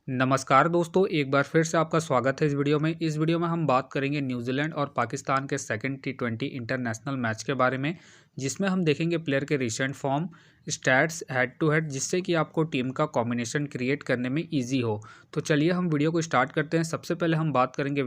नमस्कार दोस्तों, एक बार फिर से आपका स्वागत है इस वीडियो में। इस वीडियो में हम बात करेंगे न्यूजीलैंड और पाकिस्तान के सेकंड टी20 इंटरनेशनल मैच के बारे में, जिसमें हम देखेंगे प्लेयर के recent form, stats, head to head, जिससे कि आपको टीम का कॉम्बिनेशन क्रिएट करने में ईजी हो। तो चलिए हम वीडियो को स्टार्ट करते हैं। सबसे पहले हम बात करेंगे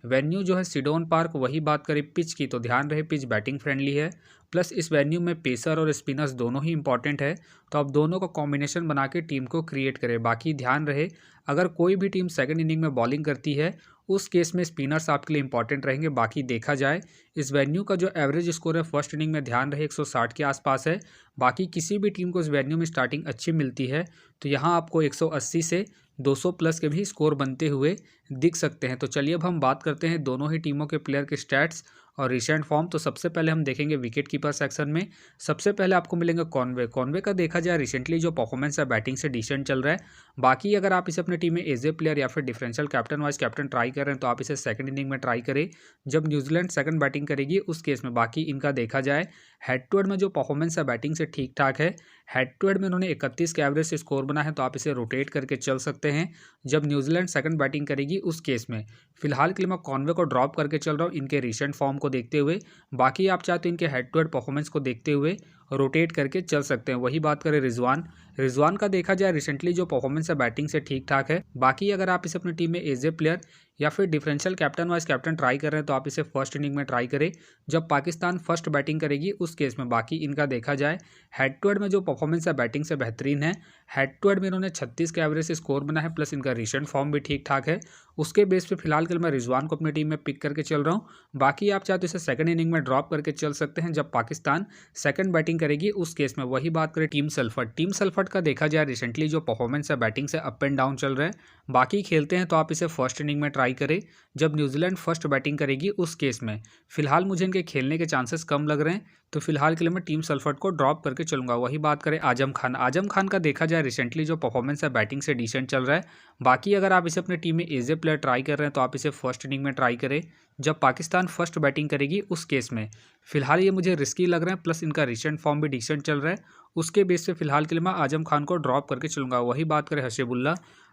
वेन्यू जो है सिडोन पार्क। वही बात करें पिच की, तो ध्यान रहे पिच बैटिंग फ्रेंडली है, प्लस इस वेन्यू में पेसर और स्पिनर्स दोनों ही इंपॉर्टेंट है। तो आप दोनों का कॉम्बिनेशन बना के टीम को क्रिएट करें। बाकी ध्यान रहे, अगर कोई भी टीम सेकंड इनिंग में बॉलिंग करती है, उस केस में स्पिनर्स आपके लिए इंपॉर्टेंट रहेंगे। बाकी देखा जाए, इस वेन्यू का जो एवरेज स्कोर है फर्स्ट इनिंग में ध्यान रहे 160 के आसपास है। बाकी किसी भी टीम को इस वेन्यू में स्टार्टिंग अच्छी मिलती है, तो यहाँ आपको 180 से 200 प्लस के भी स्कोर बनते हुए दिख सकते हैं। तो चलिए अब हम बात करते हैं दोनों ही टीमों के प्लेयर के स्टैट्स और रिसेंट फॉर्म। तो सबसे पहले हम देखेंगे विकेट कीपर सेक्शन में। सबसे पहले आपको मिलेंगे कॉनवे का देखा जाए रिसेंटली जो परफॉर्मेंस है बैटिंग से डिसेंट चल रहा है। बाकी अगर आप इसे अपनी टीम में एज ए प्लेयर या फिर differential captain vice captain try कर रहे हैं, तो आप इसे सेकंड इनिंग में ट्राई करें जब न्यूजीलैंड सेकंड बैटिंग करेगी उस केस में। बाकी इनका देखा जाए हेड टू हेड में जो परफॉर्मेंस है बैटिंग से ठीक ठाक है। हेड टू हेड में इन्होंने 31 के एवरेज से स्कोर बना है, तो आप इसे रोटेट करके चल सकते हैं जब न्यूजीलैंड सेकंड बैटिंग करेगी उस केस में। फिलहाल के लिए मैं कॉनवे को ड्रॉप करके चल रहा हूँ इनके रिसेंट फॉर्म को देखते हुए। बाकी आप चाहे तो इनके हेड टू हेड परफॉर्मेंस को देखते हुए रोटेट करके चल सकते हैं। वही बात करें रिजवान का देखा जाए रिसेंटली जो परफॉर्मेंस है बैटिंग से ठीक ठाक है। बाकी अगर आप इसे अपनी टीम में एज ए प्लेयर या फिर differential captain vice captain try कर रहे हैं, तो आप इसे फर्स्ट इनिंग में ट्राई करें जब पाकिस्तान फर्स्ट बैटिंग करेगी उस केस में। बाकी इनका देखा जाए हेड टू हेड में जो परफॉर्मेंस है बैटिंग से बेहतरीन है। हेड टू हेड में इन्होंने 36 के एवरेज से स्कोर बना है, प्लस इनका रिसेंट फॉर्म भी ठीक ठाक है। उसके बेस पे फिलहाल के लिए मैं रिजवान को अपनी टीम में पिक करके चल रहा हूँ। बाकी आप चाहे तो इसे सेकंड इनिंग में ड्रॉप करके चल सकते हैं जब पाकिस्तान सेकंड बैटिंग करेगी उस केस में। वही बात करें टीम सल्फर्ट का देखा जाए रिसेंटली जो परफॉर्मेंस है बैटिंग से अप एंड डाउन चल रहा है। बाकी खेलते हैं तो आप इसे फर्स्ट इनिंग में ट्राई करें जब न्यूजीलैंड फर्स्ट बैटिंग करेगी उस केस में। फिलहाल मुझे इनके खेलने के चांसेस कम लग रहे हैं, तो फिलहाल के लिए मैं टीम सल्फर्ट को ड्रॉप करके चलूंगा। वही बात करें आजम खान का देखा जाए रिसेंटली जो परफॉर्मेंस है बैटिंग से डिसेंट चल रहा है। बाकी अगर आप इसे अपनी टीम में एज ए प्लेयर ट्राई कर रहे हैं, तो आप इसे फर्स्ट इनिंग में ट्राई करें जब पाकिस्तान फर्स्ट बैटिंग करेगी उस केस में। फिलहाल ये मुझे रिस्की लग रहे हैं, प्लस इनका रिसेंट फॉर्म भी डिसेंट चल रहा है। उसके बेस पे फिलहाल के लिए मैं आजम खान को ड्रॉप करके चलूंगा। वही बात करें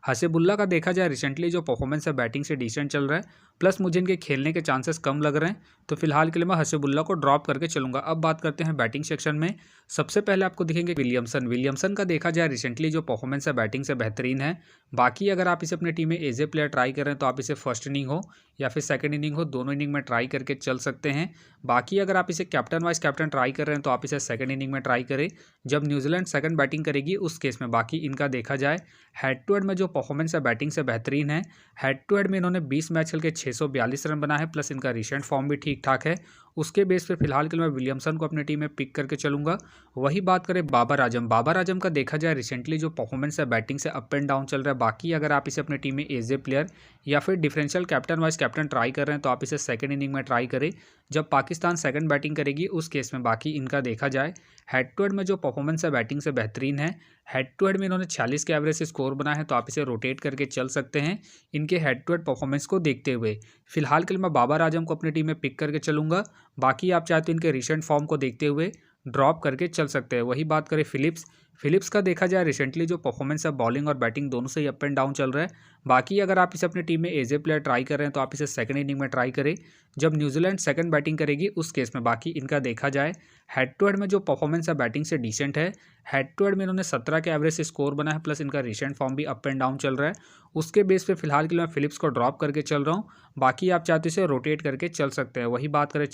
हसीबुल्ला का देखा जाए रिसेंटली जो परफॉर्मेंस है बैटिंग से डिसेंट चल रहा है, प्लस मुझे इनके खेलने के चांसेस कम लग रहे हैं, तो फिलहाल के लिए मैं हसीबुल्ला को ड्रॉप करके चलूंगा। अब बात करते हैं बैटिंग सेक्शन में। सबसे पहले आपको दिखेंगे विलियमसन का देखा जाए रिसेंटली जो परफॉर्मेंस है बैटिंग से बेहतरीन है। बाकी अगर आप इसे अपनी टीम में एज ए प्लेयर ट्राई कर रहे हैं, तो आप इसे फर्स्ट इनिंग हो या फिर सेकंड इनिंग हो, दोनों इनिंग में ट्राई करके चल सकते हैं। बाकी अगर आप इसे कैप्टन वाइस कैप्टन ट्राई कर रहे हैं, तो आप इसे सेकंड इनिंग में ट्राई करें जब न्यूजीलैंड सेकंड बैटिंग करेगी उस केस में। बाकी इनका देखा जाए हेड टू हेड में जो परफॉर्मेंस है बैटिंग से बेहतरीन है। हेड टू हेड में इन्होंने 20 मैच खेल के 642 रन बना है, प्लस इनका रिसेंट फॉर्म भी ठीक ठाक है। उसके बेस पे फिलहाल के लिए मैं विलियमसन को अपनी टीम में पिक करके चलूंगा। वही बात करें बाबर आजम का देखा जाए रिसेंटली जो परफॉर्मेंस है बैटिंग से अप एंड डाउन चल रहा है। बाकी अगर आप इसे अपनी टीम में एज ए प्लेयर या फिर differential captain vice captain try कर रहे हैं, तो आप इसे सेकंड इनिंग में ट्राई करें जब पाकिस्तान सेकंड बैटिंग करेगी उस केस में। बाकी इनका देखा जाए हेड टू हेड में जो परफॉर्मेंस है बैटिंग से बेहतरीन है। हेड टू हेड में इन्होंने 46 के एवरेज से स्कोर बना है, तो आप इसे रोटेट करके चल सकते हैं इनके हेड टू हेड परफॉर्मेंस को देखते हुए। फिलहाल के लिए मैं बाबर आजम को अपनी टीम में पिक करके चलूंगा। बाकी आप चाहे तो इनके रिसेंट फॉर्म को देखते हुए ड्रॉप करके चल सकते हैं। वही बात करें फिलिप्स का देखा जाए रिसेंटली जो परफॉर्मेंस है बॉलिंग और बैटिंग दोनों से ही अप एंड डाउन चल रहा है। बाकी अगर आप इसे अपनी टीम में एज ए प्लेयर ट्राई कर रहे हैं, तो आप इसे सेकंड इनिंग में ट्राई करें जब न्यूजीलैंड सेकंड बैटिंग करेगी उस केस में। बाकी इनका देखा जाए हेड टू हेड में जो परफॉर्मेंस है बैटिंग से डिसेंट है। हेड टू हेड में इन्होंने 17 के एवरेज से स्कोर बना है, प्लस इनका रिसेंट फॉर्म भी अप एंड डाउन चल रहा है। उसके बेस पे फिलहाल के लिए मैं फिलिप्स को ड्रॉप करके चल रहा हूँ। बाकी आप चाहते इसे रोटेट करके चल सकते हैं। वही बात करें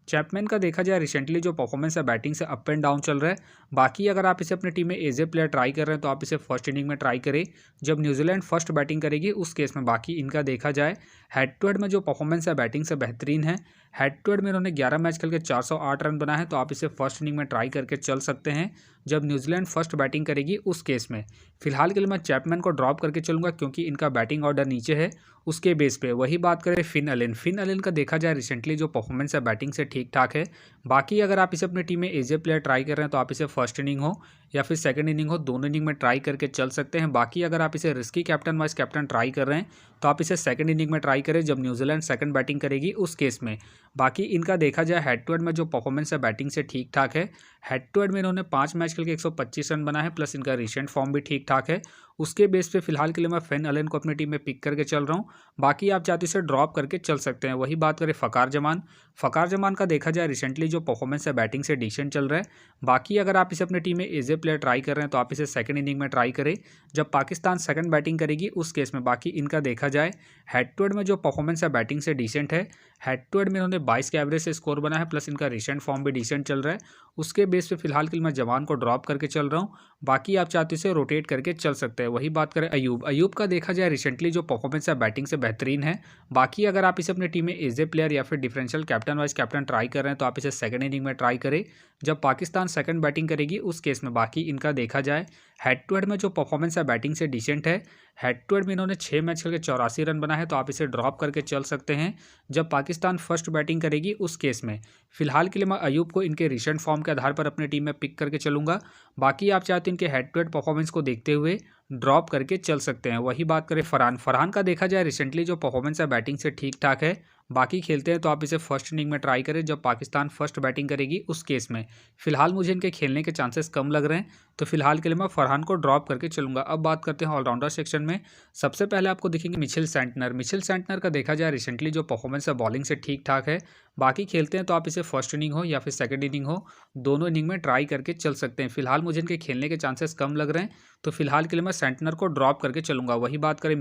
चैपमैन का देखा जाए रिसेंटली जो परफॉर्मेंस है बैटिंग से अप एंड डाउन चल रहा है। बाकी अगर आप इसे अपनी टीम में एज ए प्लेयर ट्राई कर रहे हैं, तो आप इसे फर्स्ट इनिंग में ट्राई करें जब न्यूजीलैंड फर्स्ट बैटिंग करेगी उस केस में। बाकी इनका देखा जाए हेड टू हेड में जो परफॉर्मेंस है बैटिंग से बेहतरीन है। हेड टू हेड में इन्होंने 11 मैच खेल के 408 रन बना है, तो आप इसे फर्स्ट इनिंग में ट्राई करके चल सकते हैं जब न्यूजीलैंड फर्स्ट बैटिंग करेगी उस केस में। फिलहाल के लिए मैं चैपमैन को ड्रॉप करके चलूंगा क्योंकि इनका बैटिंग ऑर्डर नीचे है उसके बेस पे। वही बात करें फिन अलेन का देखा जाए रिसेंटली जो परफॉर्मेंस है बैटिंग से ठीक ठाक है। बाकी अगर आप इसे अपनी टीम में एज ए प्लेयर ट्राई कर रहे हैं, तो आप इसे फर्स्ट इनिंग हो या फिर सेकंड इनिंग हो, दोनों इनिंग में ट्राई करके चल सकते हैं। बाकी अगर आप इसे risky captain vice vice captain try कर रहे हैं तो आप इसे सेकंड इनिंग में ट्राई करें जब न्यूजीलैंड सेकंड बैटिंग करेगी उस केस में। बाकी इनका देखा जाए हेड टू हेड में जो परफॉर्मेंस है बैटिंग से ठीक ठाक है। हेड टू हेड में इन्होंने 5 मैच खेल के 125 रन बना है, प्लस इनका रिसेंट फॉर्म भी ठीक ठाक है। उसके बेस पे फिलहाल के लिए मैं फेन अलेन को अपनी टीम में पिक करके चल रहा हूँ। बाकी आप चाहते इसे ड्रॉप करके चल सकते हैं। वही बात करें फ़खार जमान का देखा जाए रिसेंटली जो परफॉर्मेंस है बैटिंग से डिसेंट चल रहा है। बाकी अगर आप इसे अपनी टीम में एज ए प्लेयर ट्राई कर रहे हैं तो आप इसे सेकंड इनिंग में ट्राई करें जब पाकिस्तान सेकंड बैटिंग करेगी उस केस में। बाकी इनका देखा जाए हेड टू हेड में जो परफॉर्मेंस है बैटिंग से डिसेंट है। हेड टू हेड में इन्होंने 22 के एवरेज से स्कोर बना है, प्लस इनका रिसेंट फॉर्म भी डिसेंट चल रहा है। उसके बेस पे फिलहाल के लिए मैं जवान को ड्रॉप करके चल रहा हूँ। बाकी आप चाहते इसे रोटेट करके चल सकते हैं। वही बात करें अयूब का देखा जाए रिसेंटली जो परफॉर्मेंस है बैटिंग से बेहतरीन है। बाकी अगर आप इसे अपनी टीम में एज ए प्लेयर या फिर differential captain vice captain try कर रहे हैं तो आप इसे सेकंड इनिंग में ट्राई करें जब पाकिस्तान सेकंड बैटिंग करेगी उस केस में। बाकी इनका देखा जाए हेड टू हेड में जो परफॉर्मेंस है बैटिंग से डिसेंट है। हेड टू हेड में इन्होंने 6 मैच खेल के 84 रन बना है तो आप इसे ड्रॉप करके चल सकते हैं जब पाकिस्तान फर्स्ट बैटिंग करेगी उस केस में। फिलहाल के लिए मैं अयूब को इनके रिसेंट फॉर्म के आधार पर अपनी टीम में पिक करके चलूंगा। बाकी आप चाहते हैं इनके हेड टू हेड परफॉर्मेंस को देखते हुए ड्रॉप करके चल सकते हैं। वही बात करें फरहान का देखा जाए रिसेंटली जो परफॉर्मेंस है बैटिंग से ठीक ठाक है। बाकी खेलते हैं तो आप इसे फर्स्ट इनिंग में ट्राई करें जब पाकिस्तान फर्स्ट बैटिंग करेगी उस केस में। फिलहाल मुझे इनके खेलने के चांसेस कम लग रहे हैं तो फिलहाल के लिए मैं फरहान को ड्रॉप करके चलूंगा। अब बात करते हैं ऑलराउंडर सेक्शन में। सबसे पहले आपको दिखेंगे मिचेल सेंटनर का देखा जाए रिसेंटली जो परफॉर्मेंस है बॉलिंग से ठीक ठाक है। बाकी खेलते हैं तो आप इसे फर्स्ट इनिंग हो या फिर सेकंड इनिंग हो, दोनों इनिंग में ट्राई करके चल सकते हैं। फिलहाल मुझे इनके खेलने के चांसेस कम लग रहे हैं तो फिलहाल के लिए मैं सेंटनर को ड्रॉप करके चलूंगा। वही बात करें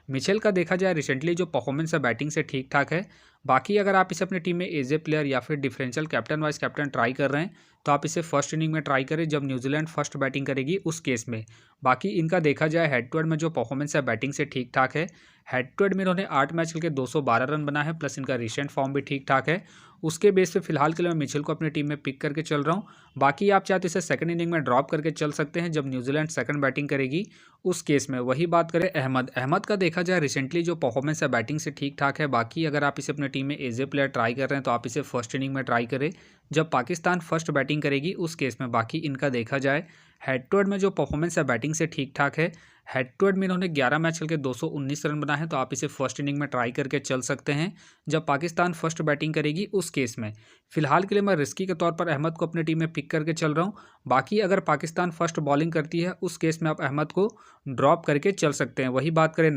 मिचेल का देखा जाए रिसेंटली जो परफॉर्मेंस है बैटिंग से ठीक ठाक है। बाकी अगर आप इसे अपनी टीम में एज ए प्लेयर या फिर differential captain vice captain try कर रहे हैं तो आप इसे फर्स्ट इनिंग में ट्राई करें जब न्यूजीलैंड फर्स्ट बैटिंग करेगी उस केस में। बाकी इनका देखा जाए हेड टू हेड में जो परफॉर्मेंस है बैटिंग से ठीक ठाक है। हेड टू हेड में इन्होंने 8 मैच खेल के 212 रन बना है, प्लस इनका रिसेंट फॉर्म भी ठीक ठाक है। उसके बेस पे फिलहाल के लिए मैं मिचेल को अपनी टीम में पिक करके चल रहा हूँ। बाकी आप चाहते इसे सेकंड इनिंग में ड्रॉप करके चल सकते हैं जब न्यूजीलैंड सेकंड बैटिंग करेगी उस केस में। वही बात करें अहमद का देखा जाए रिसेंटली जो परफॉर्मेंस है बैटिंग से ठीक ठाक है। बाकी अगर आप इसे अपनी टीम में एज ए प्लेयर ट्राई कर रहे हैं तो आप इसे फर्स्ट इनिंग में ट्राई करें जब पाकिस्तान फर्स्ट बैटिंग करेगी उस केस में। बाकी इनका देखा जाए हेड टू हेड में जो परफॉर्मेंस है बैटिंग से ठीक ठाक है। हेड टू हेड में इन्होंने 11 मैच खेल के 219 रन बना है तो आप इसे फर्स्ट इनिंग में ट्राई करके चल सकते हैं जब पाकिस्तान फर्स्ट बैटिंग करेगी उस केस में। फिलहाल के लिए मैं रिस्की के तौर पर अहमद को अपनी टीम में पिक करके चल रहा हूँ। बाकी अगर पाकिस्तान फर्स्ट बॉलिंग करती है उस केस में आप अहमद को ड्रॉप करके चल सकते हैं। वही बात करें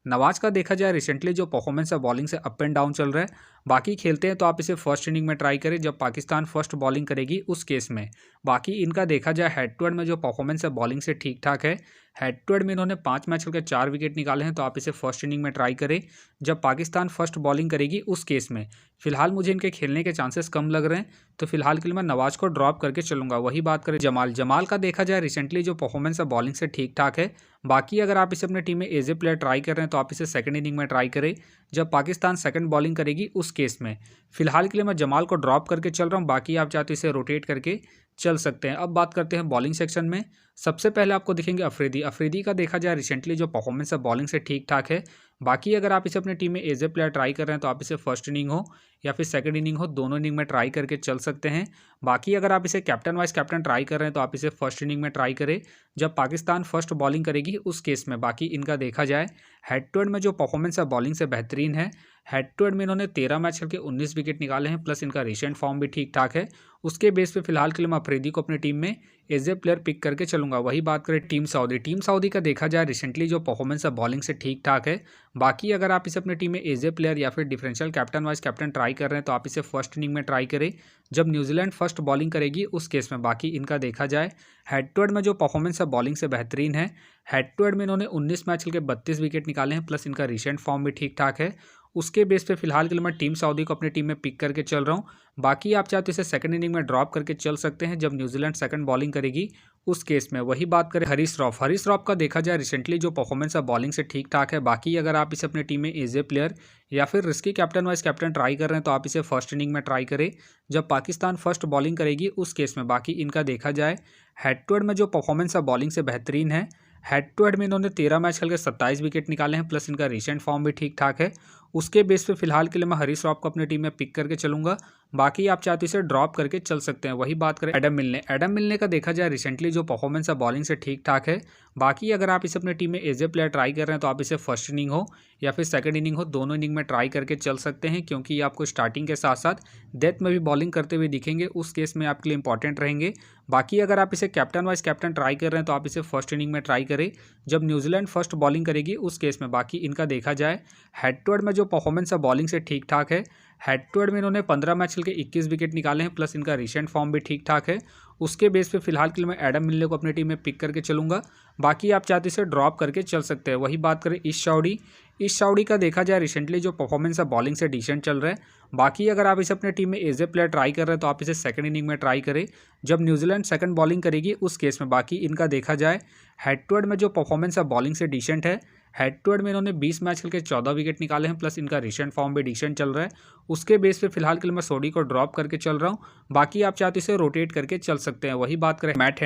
नवाज का देखा जाए रिसेंटली जो परफॉर्मेंस है बॉलिंग से अप एंड डाउन चल रहा है। बाकी खेलते हैं तो आप इसे फर्स्ट इनिंग में ट्राई करें जब पाकिस्तान फर्स्ट बॉलिंग करेगी उस केस में। बाकी इनका देखा जाए हेड टू हेड में जो परफॉर्मेंस है बॉलिंग से ठीक ठाक है। हेड टू हेड में इन्होंने 5 मैच खेल के 4 विकेट निकाले हैं तो आप इसे फर्स्ट इनिंग में ट्राई करें जब पाकिस्तान फर्स्ट बॉलिंग करेगी उस केस में। फिलहाल मुझे इनके खेलने के चांसेस कम लग रहे हैं तो फिलहाल के लिए मैं नवाज को ड्रॉप करके चलूंगा। वही बात करें जमाल का देखा जाए रिसेंटली जो परफॉर्मेंस है बॉलिंग से ठीक ठाक है। बाकी अगर आप इसे अपनी टीम में एज ए प्लेयर ट्राई कर रहे हैं तो आप इसे सेकंड इनिंग में ट्राई करें जब पाकिस्तान सेकंड बॉलिंग करेगी उस केस में। फिलहाल के लिए मैं जमाल को ड्रॉप करके चल रहा हूँ। बाकी आप चाहते इसे रोटेट करके चल सकते हैं। अब बात करते हैं बॉलिंग सेक्शन में। सबसे पहले आपको दिखेंगे अफरीदी का देखा जाए रिसेंटली जो परफॉर्मेंस है बॉलिंग से ठीक ठाक है। बाकी अगर आप इसे अपनी टीम में एज ए प्लेयर ट्राई कर रहे हैं तो आप इसे फर्स्ट इनिंग हो या फिर सेकंड इनिंग हो, दोनों इनिंग में ट्राई करके चल सकते हैं। बाकी अगर आप इसे कैप्टन वाइस कैप्टन ट्राई कर रहे हैं तो आप इसे फर्स्ट इनिंग में ट्राई करें जब पाकिस्तान फर्स्ट बॉलिंग करेगी उस केस में। बाकी इनका देखा जाए हेड टू हेड में जो परफॉर्मेंस है बॉलिंग से बेहतरीन है। हेड टू हेड में इन्होंने 13 मैच खेल के 19 विकेट निकाले हैं, प्लस इनका रिसेंट फॉर्म भी ठीक ठाक है। उसके बेस पे फिलहाल के लिए मैं अफरीदी को अपनी टीम में एज ए प्लेयर पिक करके चलूंगा। वही बात करें टीम सऊदी का देखा जाए रिसेंटली जो परफॉर्मेंस है बॉलिंग से ठीक ठाक है। बाकी अगर आप इसे अपनी टीम में एज ए प्लेयर या फिर differential captain vice captain try कर रहे हैं तो आप इसे फर्स्ट इनिंग में ट्राई करें जब न्यूजीलैंड फर्स्ट बॉलिंग करेगी उस केस में। बाकी इनका देखा जाए हेड टू हेड में जो परफॉर्मेंस है बॉलिंग से बेहतरीन है। हेड टू हेड में इन्होंने 19 मैच खेल के 32 विकेट निकाले हैं, प्लस इनका रिसेंट फॉर्म भी ठीक ठाक है। उसके बेस पे फिलहाल के लिए मैं टीम सऊदी को अपनी टीम में पिक करके चल रहा हूँ। बाकी आप चाहते इसे सेकंड इनिंग में ड्रॉप करके चल सकते हैं जब न्यूजीलैंड सेकंड बॉलिंग करेगी उस केस में। वही बात करें हरीश रॉफ का देखा जाए रिसेंटली जो परफॉर्मेंस है बॉलिंग से ठीक ठाक है। बाकी अगर आप इसे अपनी टीम में एज ए प्लेयर या फिर risky captain vice captain try कर रहे हैं तो आप इसे फर्स्ट इनिंग में ट्राई करें जब पाकिस्तान फर्स्ट बॉलिंग करेगी उस केस में। बाकी इनका देखा जाए हेड टू हेड में जो परफॉर्मेंस है बॉलिंग से बेहतरीन है। हेड टू हेड में इन्होंने 13 मैच खेल के 27 विकेट निकाले हैं, प्लस इनका रिसेंट फॉर्म भी ठीक ठाक है। उसके बेस पे फिलहाल के लिए मैं हरीश राव को अपनी टीम में पिक करके चलूंगा। बाकी आप चाहते इसे ड्रॉप करके चल सकते हैं। वही बात करें एडम मिलने का देखा जाए रिसेंटली जो परफॉर्मेंस है बॉलिंग से ठीक ठाक है। बाकी अगर आप इसे अपनी टीम में एज ए प्लेयर ट्राई कर रहे हैं तो आप इसे फर्स्ट इनिंग हो या फिर सेकंड इनिंग हो, दोनों इनिंग में ट्राई करके चल सकते हैं, क्योंकि ये आपको स्टार्टिंग के साथ साथ डेथ में भी बॉलिंग करते हुए दिखेंगे। उस केस में आपके लिए इंपॉर्टेंट रहेंगे। बाकी अगर आप इसे कैप्टन वाइस कैप्टन ट्राई कर रहे हैं तो आप इसे फर्स्ट इनिंग में ट्राई करें जब न्यूजीलैंड फर्स्ट बॉलिंग करेगी उस केस में। बाकी इनका देखा जाए हेड टू हेड में जो परफॉर्मेंस है बॉलिंग से ठीक ठाक है। हेड टू हेड में इन्होंने 15 मैच खेल के 21 विकेट निकाले हैं, प्लस इनका रिसेंट फॉर्म भी ठीक ठाक है। उसके बेस पे फिलहाल के लिए मैं एडम मिलने को अपनी टीम में पिक करके चलूंगा। बाकी आप चाहते इसे ड्रॉप करके चल सकते हैं। वही बात करें इस चावड़ी का देखा जाए रिसेंटली जो परफॉर्मेंस है बॉलिंग से डिसेंट चल रहा है। बाकी अगर आप इसे अपने टीम में एज ए प्लेयर ट्राई कर रहे हैं तो आप इसे सेकंड इनिंग में ट्राई करें जब न्यूजीलैंड सेकंड बॉलिंग करेगी उस केस में। बाकी इनका देखा जाए हेड टू हेड में जो परफॉर्मेंस है बॉलिंग से डिसेंट है। हेड टू हेड में इन्होंने 20 मैच खेल के 14 विकेट निकाले हैं, प्लस इनका रिसेंट फॉर्म भी डिसेंट चल रहा है। उसके बेस पे फिलहाल के लिए मैं सोडी को ड्रॉप करके चल रहा हूँ। बाकी आप चाहते इसे रोटेट करके चल सकते हैं। वही बात करें मैट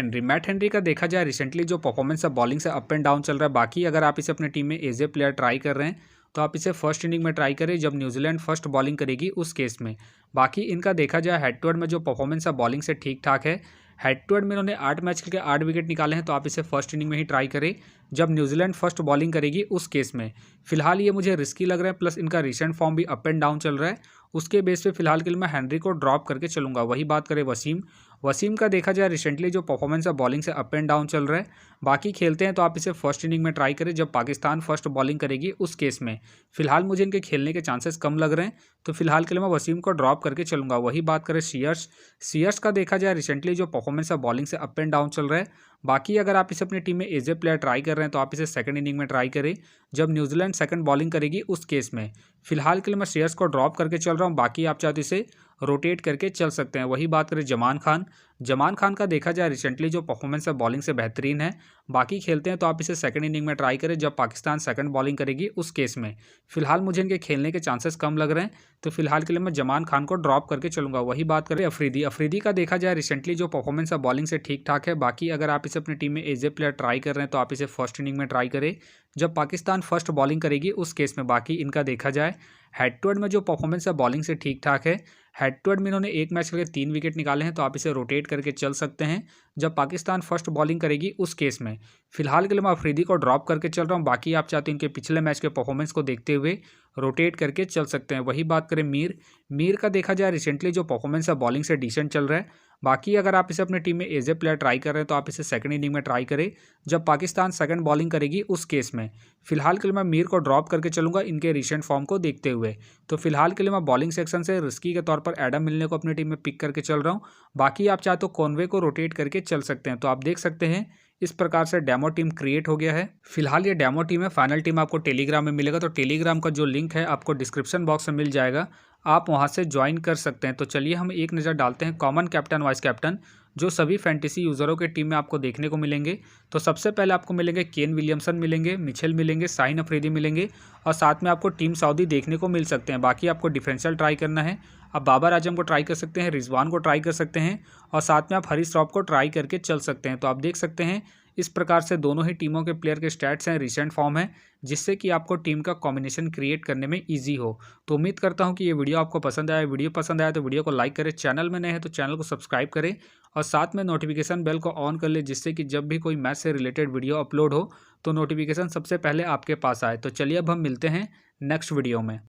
हेनरी का देखा जाए रिसेंटली जो परफॉर्मेंस है बॉलिंग से अप एंड डाउन चल रहा है। बाकी अगर आप इसे अपनी टीम में एज ए प्लेयर ट्राई कर रहे हैं तो आप इसे फर्स्ट इनिंग में ट्राई करें जब न्यूजीलैंड फर्स्ट बॉलिंग करेगी उस केस में। बाकी इनका देखा जाए हेड टू हेड में जो परफॉर्मेंस है बॉलिंग से ठीक ठाक है। हेड टू हेड में इन्होंने 8 मैच खेल के 8 विकेट निकाले हैं, तो आप इसे फर्स्ट इनिंग में ही ट्राई करें जब न्यूजीलैंड फर्स्ट बॉलिंग करेगी उस केस में। फिलहाल ये मुझे रिस्की लग रहा है, प्लस इनका रिसेंट फॉर्म भी अप एंड डाउन चल रहा है। उसके बेस पे फिलहाल के लिए मैं हेनरी को ड्रॉप करके चलूंगा। वही बात करें वसीम का देखा जाए रिसेंटली जो परफॉर्मेंस है बॉलिंग से अप एंड डाउन चल रहा है। बाकी खेलते हैं तो आप इसे फर्स्ट इनिंग में ट्राई करें जब पाकिस्तान फर्स्ट बॉलिंग करेगी उस केस में। फिलहाल मुझे इनके खेलने के चांसेस कम लग रहे हैं, तो फिलहाल के लिए मैं वसीम को ड्रॉप करके चलूंगा। वही बात करें सीयर्स का देखा जाए रिसेंटली जो परफॉर्मेंस है बॉलिंग से अप एंड डाउन चल रहा है। बाकी अगर आप इसे अपनी टीम में एज ए प्लेयर ट्राई कर रहे हैं तो आप इसे सेकंड इनिंग में ट्राई करें जब न्यूजीलैंड सेकंड बॉलिंग करेगी उस केस में। फिलहाल के लिए मैं सीयर्स को ड्रॉप करके चल रहा हूं। बाकी आप चाहते इसे रोटेट करके चल सकते हैं। वही बात करें जमान खान का देखा जाए रिसेंटली जो परफॉर्मेंस है बॉलिंग से बेहतरीन है। बाकी खेलते हैं तो आप इसे सेकंड इनिंग में ट्राई करें जब पाकिस्तान सेकंड बॉलिंग करेगी उस केस में। फिलहाल मुझे इनके खेलने के चांसेस कम लग रहे हैं, तो फिलहाल के लिए मैं जमान खान को ड्रॉप करके चलूंगा। वही बात करें अफरीदी का देखा जाए रिसेंटली जो परफॉर्मेंस है बॉलिंग से ठीक ठाक है। बाकी अगर आप इसे अपनी टीम में एज ए प्लेयर ट्राई कर रहे हैं तो आप इसे फर्स्ट इनिंग में ट्राई करें जब पाकिस्तान फर्स्ट बॉलिंग करेगी उस केस में। बाकी इनका देखा जाए हेड टू हेड में जो परफॉर्मेंस है बॉलिंग से ठीक ठाक है। हेड टू हेड में इन्होंने 1 मैच करके 3 विकेट निकाले हैं, तो आप इसे रोटेट करके चल सकते हैं जब पाकिस्तान फर्स्ट बॉलिंग करेगी उस केस में। फिलहाल के लिए मैं अफरीदी को ड्रॉप करके चल रहा हूं। बाकी आप चाहते हैं इनके पिछले मैच के परफॉर्मेंस को देखते हुए रोटेट करके चल सकते हैं। वही बात करें मीर का देखा जाए रिसेंटली जो परफॉर्मेंस है बॉलिंग से डिसेंट चल रहा है। बाकी अगर आप इसे अपनी टीम में एज ए प्लेयर ट्राई कर रहे हैं तो आप इसे सेकंड इनिंग में ट्राई करें जब पाकिस्तान सेकंड बॉलिंग करेगी उस केस में। फिलहाल के लिए मैं मीर को ड्रॉप करके चलूंगा इनके रिसेंट फॉर्म को देखते हुए। तो फिलहाल के लिए मैं बॉलिंग सेक्शन से रिस्की के तौर पर एडम मिलने को अपनी टीम में पिक करके चल रहा हूँ। बाकी आप चाहे तो कॉनवे को रोटेट करके चल सकते हैं। तो आप देख सकते हैं इस प्रकार से डेमो टीम क्रिएट हो गया है। फिलहाल ये डेमो टीम है, फाइनल टीम आपको टेलीग्राम में मिलेगा। तो टेलीग्राम का जो लिंक है आपको डिस्क्रिप्शन बॉक्स में मिल जाएगा, आप वहां से ज्वाइन कर सकते हैं। तो चलिए हम एक नज़र डालते हैं कॉमन कैप्टन वाइस कैप्टन जो सभी फैंटेसी यूजरों के टीम में आपको देखने को मिलेंगे। तो सबसे पहले आपको मिलेंगे केन विलियमसन मिलेंगे, मिचेल मिलेंगे, शाहीन अफरीदी मिलेंगे और साथ में आपको टीम सऊदी देखने को मिल सकते हैं। बाकी आपको डिफरेंशियल ट्राई करना है, आप बाबर आजम को ट्राई कर सकते हैं, रिजवान को ट्राई कर सकते हैं और साथ में आप हरीश राव को ट्राई करके चल सकते हैं। तो आप देख सकते हैं इस प्रकार से दोनों ही टीमों के प्लेयर के स्टैट्स हैं, रिसेंट फॉर्म है, जिससे कि आपको टीम का कॉम्बिनेशन क्रिएट करने में इजी हो। तो उम्मीद करता हूं कि ये वीडियो आपको पसंद आया। वीडियो पसंद आया तो वीडियो को लाइक करें, चैनल में नए हैं तो चैनल को सब्सक्राइब करें और साथ में नोटिफिकेशन बेल को ऑन कर ले, जिससे कि जब भी कोई मैच से रिलेटेड वीडियो अपलोड हो तो नोटिफिकेशन सबसे पहले आपके पास आए। तो चलिए अब हम मिलते हैं नेक्स्ट वीडियो में।